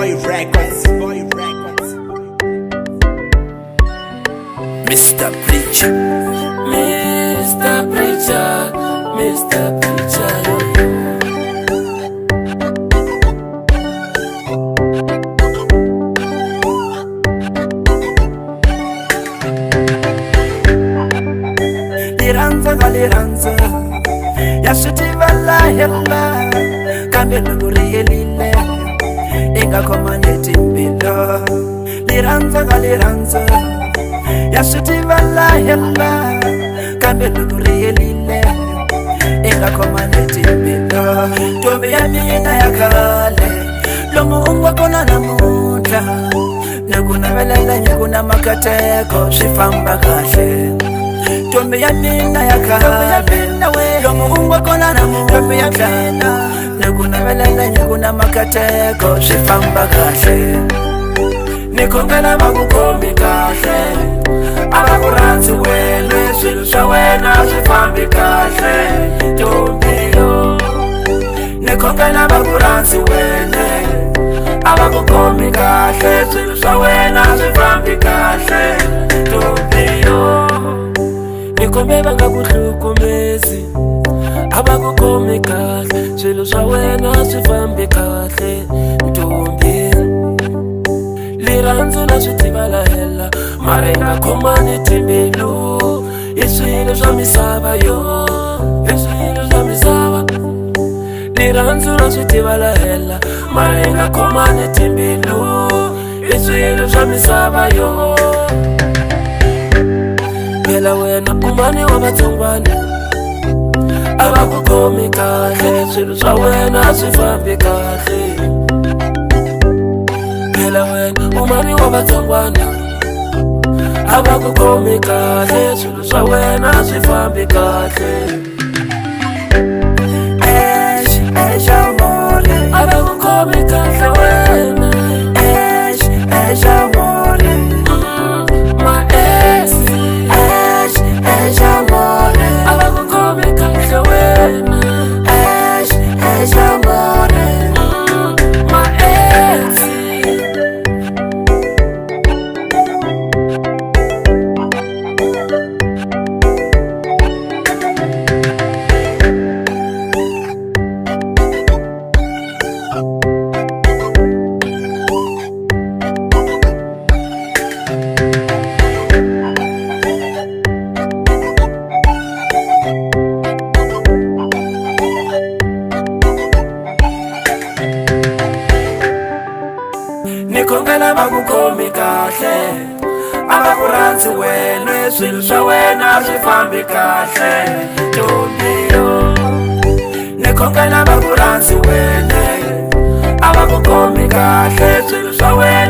Boy Records. Mr. Preacher, Mr. Preacher, Mr. Preacher. Liranza ya shitiva la hella kambe luguriyelile inga komane timbilo. Liranza ya shitiva la hella kambe luguriyelile inga komane timbilo. Tombi ya mina ya kale lomu ungwa kona na muda nakuna velela nyakuna makateko shifamba kahle. Tombi ya mina ya kale lomu ungwa kona na muda nakuna velela nyakuna makateko shifamba kahle. Nikongela bakukombi kahle abakuranzi wena swilo swa wena swifambi kahle. Tombiyo nikongela bakuranzi wena abakukombi kahle swilo swa wena swifambi kahle. Tombiyo nikombe bangakuhlukumezi abakukombi kahle swilo swa wena swifambi kahle. Ntombi liranzo na switiva la hela mara inga komani timbilu. Iswilo swa misava yo, iswilo swa misava. Liranzo na switiva la hela mara inga komani timbilu. Iswilo swa misava yo. Phela wena umane wa vatsongwana abakukomi kahle swilo swa wena swifambi kahle. Phela wena umani wa vatsongwana abakukomi kahle swilo swa wena swifambi kahle. Amore abakukomi kahle wena. Amore ma amore abakukomi kahle wena. Amore ma nikongela bakukomi kahle abakuranzi wena swilo swa wena swifambi kahle. Tombiyo nikongela bakuranzi wena abakukomi kahle swilo swa wena